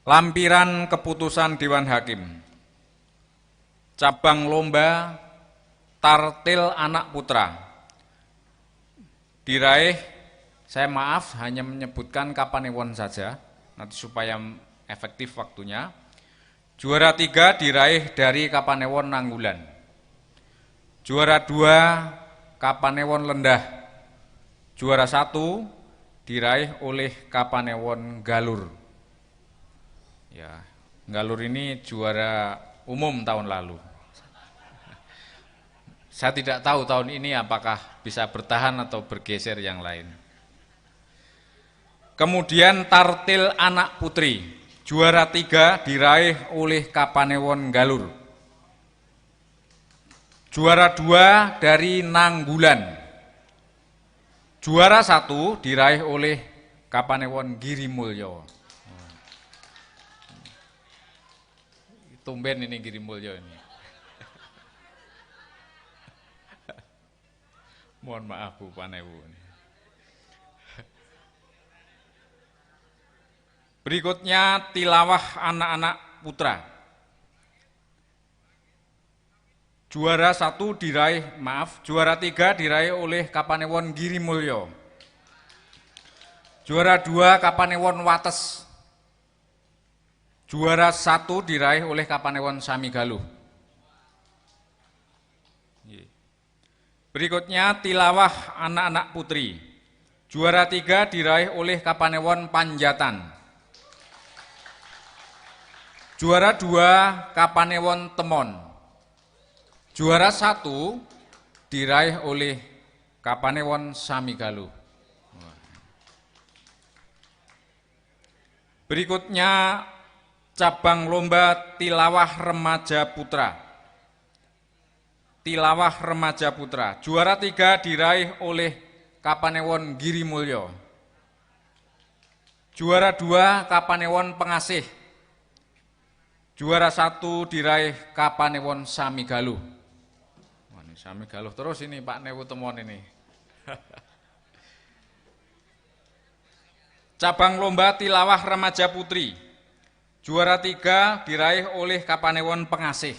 Lampiran keputusan Dewan Hakim. Cabang lomba tartil anak putra. Diraih, saya maaf hanya menyebutkan Kapanewon saja, nanti supaya efektif waktunya. Juara 3 diraih dari Kapanewon Nanggulan. Juara 2 Kapanewon Lendah. Juara 1 diraih oleh Kapanewon Galur. Ya, Galur ini juara umum tahun lalu. Saya tidak tahu tahun ini apakah bisa bertahan atau bergeser yang lain. Kemudian tartil anak putri, juara 3 diraih oleh Kapanewon Galur. Juara 2 dari Nanggulan. Juara 1 diraih oleh Kapanewon Girimulyo. Tumben ini Girimulyo ini. Mohon maaf Bu Panewu. Berikutnya tilawah anak-anak putra. Juara 1 diraih, juara 3 diraih oleh Kapanewon Girimulyo. Juara 2 Kapanewon Wates. Juara 1 diraih oleh Kapanewon Samigaluh. Berikutnya tilawah anak-anak putri. Juara 3 diraih oleh Kapanewon Panjatan. Juara 2 Kapanewon Temon. Juara 1 diraih oleh Kapanewon Samigaluh. Berikutnya cabang lomba tilawah remaja putra. Tilawah remaja putra. Juara 3 diraih oleh Kapanewon Girimulyo. Juara 2 Kapanewon Pengasih. Juara 1 diraih Kapanewon Samigaluh. Wah, ini Samigaluh terus ini Pak Newu Temon ini. Cabang lomba tilawah remaja putri. Juara 3 diraih oleh Kapanewon Pengasih.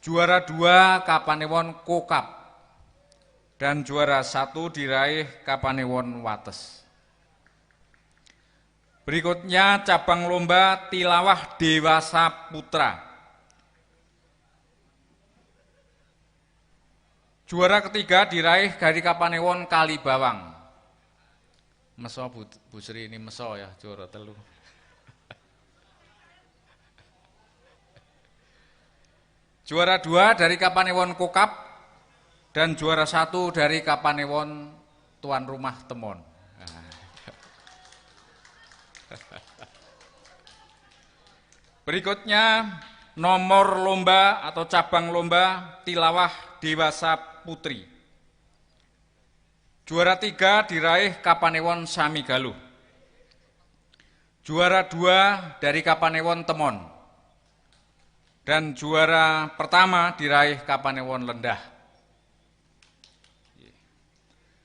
Juara 2 Kapanewon Kokap. Dan juara 1 diraih Kapanewon Wates. Berikutnya cabang lomba tilawah dewasa putra. Juara ketiga diraih dari Kapanewon Kalibawang. Meso Bu Sri ini meso ya, juara 3. Juara 2 dari Kapanewon Kokap dan juara 1 dari Kapanewon Tuan Rumah Temon. Berikutnya nomor lomba atau cabang lomba tilawah dewasa putri. Juara 3 diraih Kapanewon Samigaluh. Juara 2 dari Kapanewon Temon. Dan juara pertama diraih Kapanewon Lendah.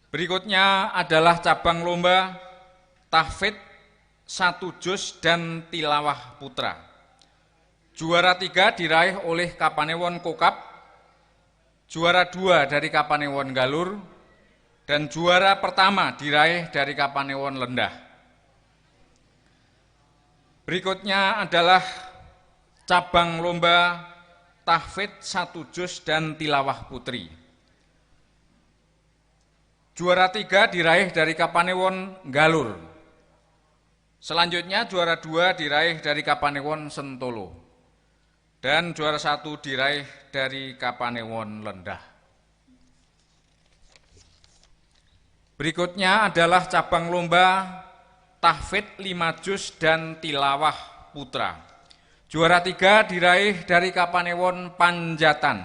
Berikutnya adalah cabang lomba tahfidz 1 juz dan tilawah putra. Juara 3 diraih oleh Kapanewon Kokap, juara 2 dari Kapanewon Galur, dan juara pertama diraih dari Kapanewon Lendah. Berikutnya adalah cabang lomba tahfidz 1 juz dan tilawah putri. Juara 3 diraih dari Kapanewon Galur. Selanjutnya juara 2 diraih dari Kapanewon Sentolo. Dan juara 1 diraih dari Kapanewon Lendah. Berikutnya adalah cabang lomba tahfidz 5 juz dan tilawah putra. Juara 3 diraih dari Kapanewon Panjatan.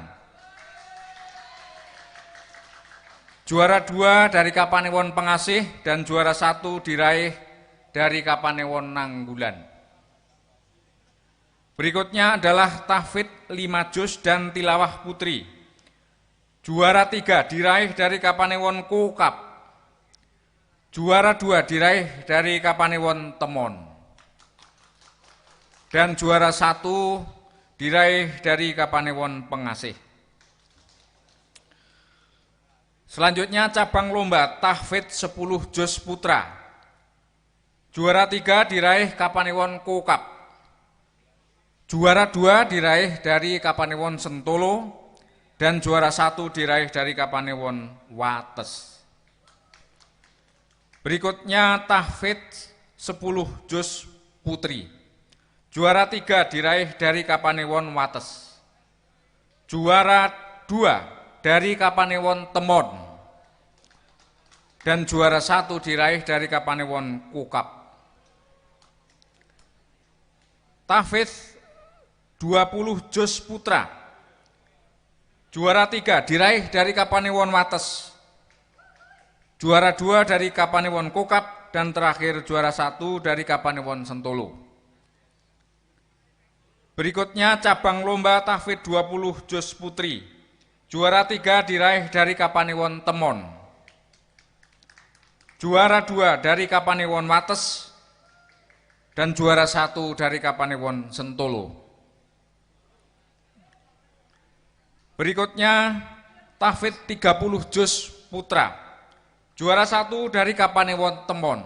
Juara 2 dari Kapanewon Pengasih dan juara 1 diraih dari Kapanewon Nanggulan. Berikutnya adalah tahfidz 5 juz dan tilawah putri. Juara 3 diraih dari Kapanewon Kokap. Juara 2 diraih dari Kapanewon Temon. Dan juara 1 diraih dari Kapanewon Pengasih. Selanjutnya cabang lomba tahfidz 10 juz putra. Juara 3 diraih Kapanewon Kokap. Juara 2 diraih dari Kapanewon Sentolo dan juara 1 diraih dari Kapanewon Wates. Berikutnya tahfidz 10 juz putri. Juara 3 diraih dari Kapanewon Wates. Juara 2 dari Kapanewon Temon. Dan juara 1 diraih dari Kapanewon Kokap. Tahfidz 20 juz putra. Juara 3 diraih dari Kapanewon Wates. Juara 2 dari Kapanewon Kokap dan terakhir juara 1 dari Kapanewon Sentolo. Berikutnya cabang lomba tahfidz 20 juz putri. Juara 3 diraih dari Kapanewon Temon. Juara 2 dari Kapanewon Wates dan juara 1 dari Kapanewon Sentolo. Berikutnya tahfidz 30 juz putra. Juara 1 dari Kapanewon Temon.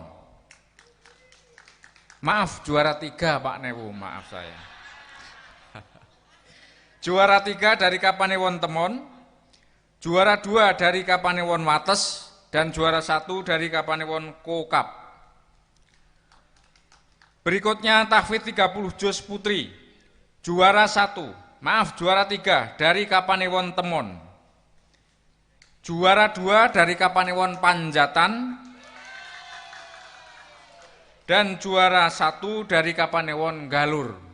Maaf, juara 3 Pak Newu, maaf saya. Juara 3 dari Kapanewon Temon, juara 2 dari Kapanewon Wates, dan juara 1 dari Kapanewon Kokap. Berikutnya tahfidz 30 juz putri. Juara 3 dari Kapanewon Temon. Juara 2 dari Kapanewon Panjatan. Dan juara 1 dari Kapanewon Galur.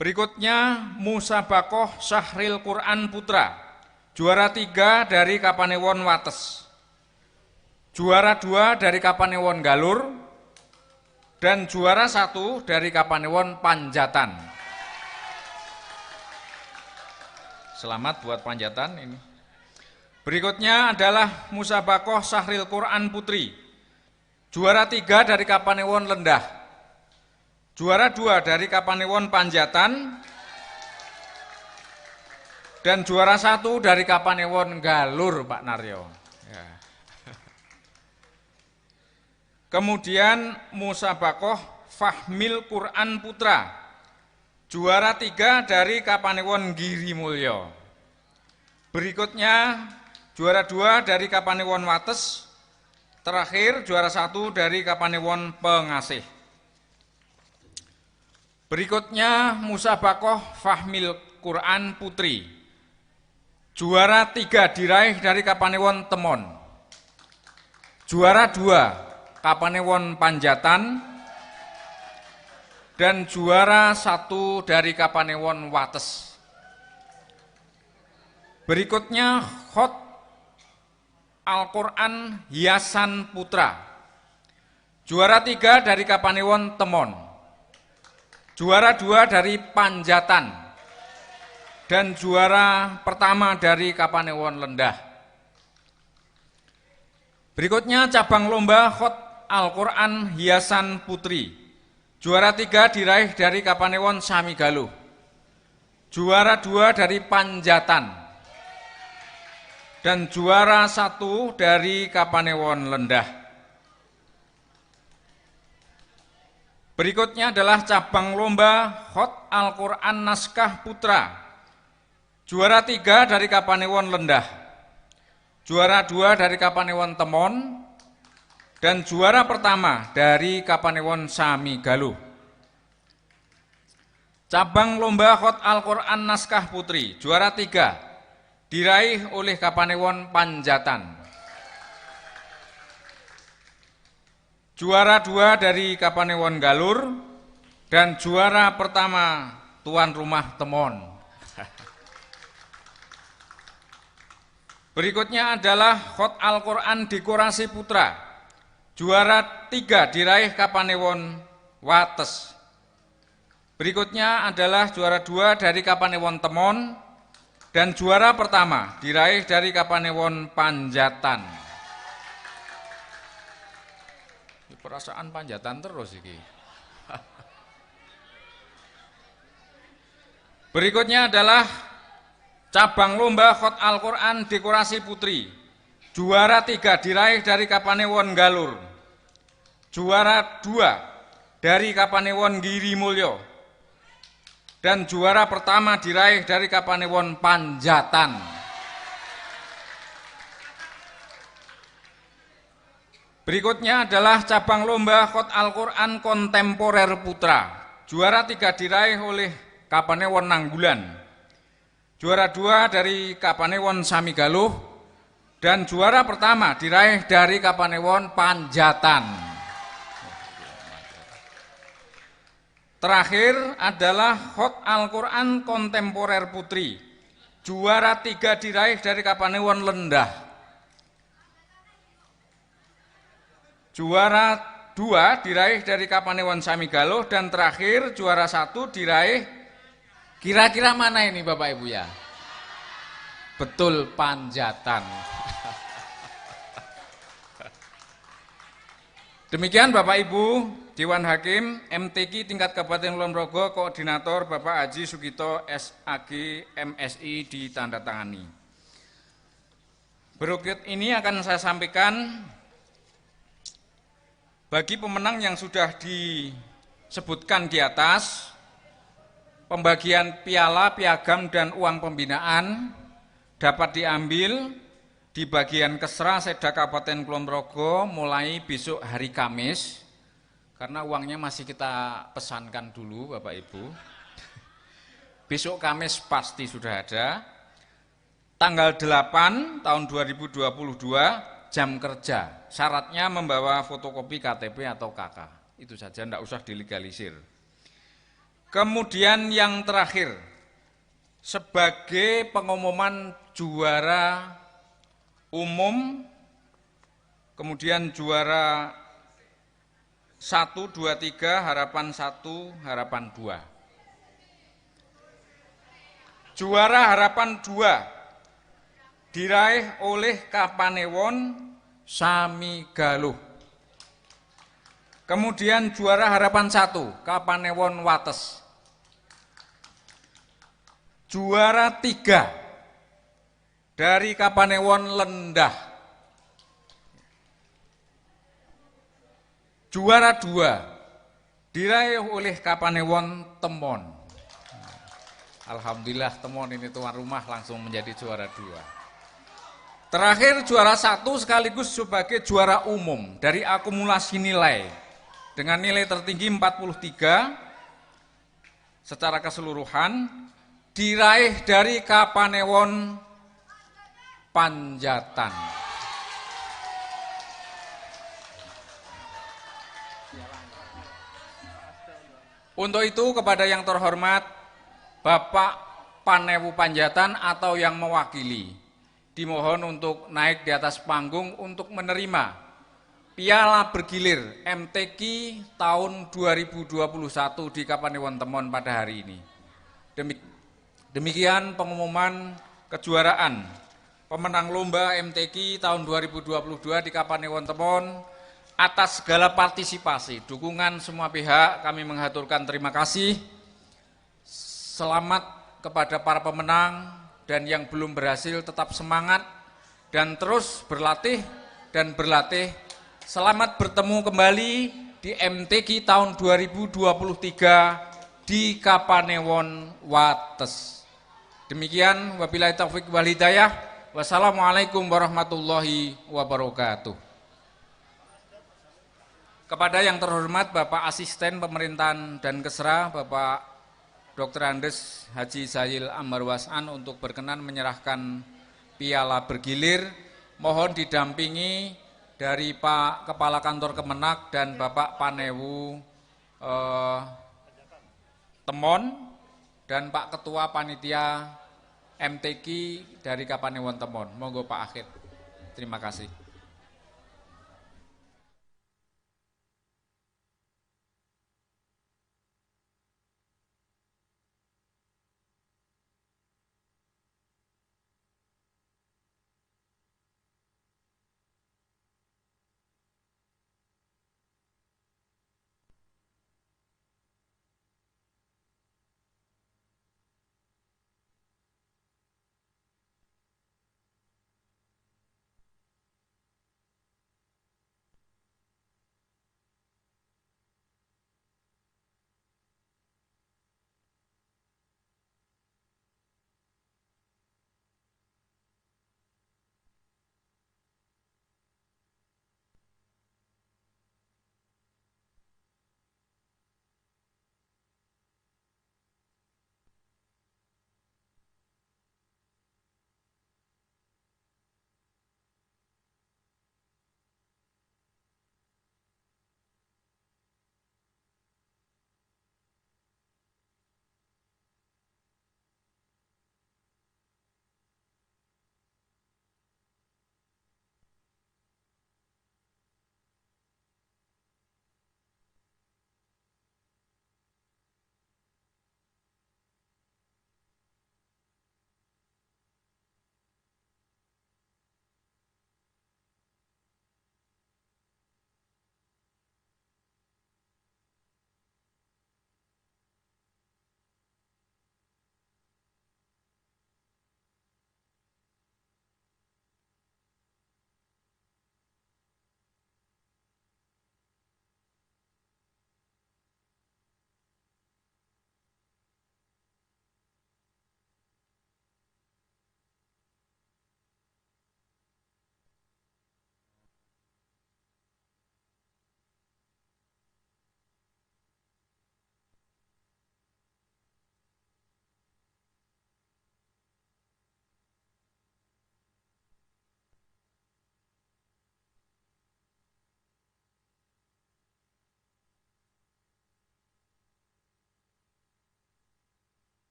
Berikutnya Musabakoh Syahril Quran Putra. Juara 3 dari Kapanewon Wates. Juara 2 dari Kapanewon Galur. Dan juara 1 dari Kapanewon Panjatan. Selamat buat Panjatan ini. Berikutnya adalah Musabakoh Syahril Quran Putri. Juara 3 dari Kapanewon Lendah. Juara 2 dari Kapanewon Panjatan. Dan juara 1 dari Kapanewon Galur, Pak Naryo. Ya. Kemudian Musabakoh Fahmil Quran Putra. Juara 3 dari Kapanewon Giri Mulyo. Berikutnya juara 2 dari Kapanewon Wates. Terakhir juara 1 dari Kapanewon Pengasih. Berikutnya Musabakoh Fahmil Quran Putri. Juara 3 diraih dari Kapanewon Temon. Juara 2 Kapanewon Panjatan, dan juara 1 dari Kapanewon Wates. Berikutnya Khot Al-Quran Hiasan Putra. Juara 3 dari Kapanewon Temon. Juara 2 dari Panjatan. Dan juara pertama dari Kapanewon Lendah. Berikutnya cabang lomba Khot Al-Quran Hiasan Putri. Juara 3 diraih dari Kapanewon Samigaluh. Juara 2 dari Panjatan. Dan juara 1 dari Kapanewon Lendah. Berikutnya adalah cabang lomba Khot Al-Quran Naskah Putra. Juara 3 dari Kapanewon Lendah. Juara 2 dari Kapanewon Temon. Dan juara pertama dari Kapanewon Samigaluh. Cabang lomba Khot Al-Quran Naskah Putri, juara 3, diraih oleh Kapanewon Panjatan. Juara 2 dari Kapanewon Galur, dan juara pertama tuan rumah Temon. Berikutnya adalah Khot Al-Quran Dekorasi Putra. Juara 3 diraih Kapanewon Wates. Berikutnya adalah juara 2 dari Kapanewon Temon. Dan juara pertama diraih dari Kapanewon Panjatan. perasaan panjatan terus iki. Berikutnya adalah cabang lomba Khot Al-Quran dekorasi putri. Juara 3 diraih dari Kapanewon Galur. Juara 2 dari Kapanewon Giri Mulyo. Dan juara pertama diraih dari Kapanewon Panjatan. Berikutnya adalah cabang lomba Khot Al-Quran kontemporer putra. Juara 3 diraih oleh Kapanewon Nanggulan. Juara 2 dari Kapanewon Samigaluh. Dan juara pertama diraih dari Kapanewon Panjatan. Terakhir adalah Khot Al-Quran kontemporer putri. Juara 3 diraih dari Kapanewon Lendah. Juara 2 diraih dari Kapanewon Samigaluh. Dan terakhir juara 1 diraih, kira-kira mana ini Bapak Ibu ya? Betul, Panjatan. Demikian Bapak Ibu, Dewan Hakim MTQ tingkat Kabupaten Kulon Progo, Koordinator Bapak Haji Sugito SAG MSI ditandatangani. Berikut ini akan saya sampaikan bagi pemenang yang sudah disebutkan di atas, pembagian piala, piagam, dan uang pembinaan dapat diambil di bagian Kesra Seda Kabupaten Kulon Progo mulai besok hari Kamis, karena uangnya masih kita pesankan dulu Bapak Ibu. Besok Kamis pasti sudah ada. Tanggal 8 tahun 2022 jam kerja. Syaratnya membawa fotokopi KTP atau KK. Itu saja, tidak usah dilegalisir. Kemudian yang terakhir, sebagai pengumuman juara umum, kemudian juara 1, 2, 3, harapan 1, harapan 2. Juara harapan 2 diraih oleh Kapanewon Samigaluh. Kemudian juara harapan 1, Kapanewon Wates. Juara 3 dari Kapanewon Lendah. Juara 2 diraih oleh Kapanewon Temon. Alhamdulillah Temon ini tuan rumah langsung menjadi juara 2. Terakhir juara 1 sekaligus sebagai juara umum dari akumulasi nilai dengan nilai tertinggi 43 secara keseluruhan diraih dari Kapanewon Panjatan. Untuk itu kepada yang terhormat Bapak Panewu Panjatan atau yang mewakili, dimohon untuk naik di atas panggung untuk menerima piala bergilir MTQ tahun 2021 di Kapanewon Temon pada hari ini. Demikian pengumuman kejuaraan pemenang lomba MTQ tahun 2022 di Kapanewon Temon. Atas segala partisipasi, dukungan semua pihak, kami mengaturkan terima kasih. Selamat kepada para pemenang, dan yang belum berhasil tetap semangat dan terus berlatih dan berlatih. Selamat bertemu kembali di MTQ tahun 2023 di Kapanewon Wates. Demikian, wabillahi taufiq wal hidayah. Wassalamualaikum warahmatullahi wabarakatuh. Kepada yang terhormat Bapak Asisten Pemerintahan dan Kesra, Bapak Dr. Andes Haji Zahil Ambarwasan untuk berkenan menyerahkan piala bergilir, mohon didampingi dari Pak Kepala Kantor Kemenak dan Bapak Panewu Temon dan Pak Ketua Panitia MTQ dari Kapanewon Temon. Monggo Pak Akhir. Terima kasih.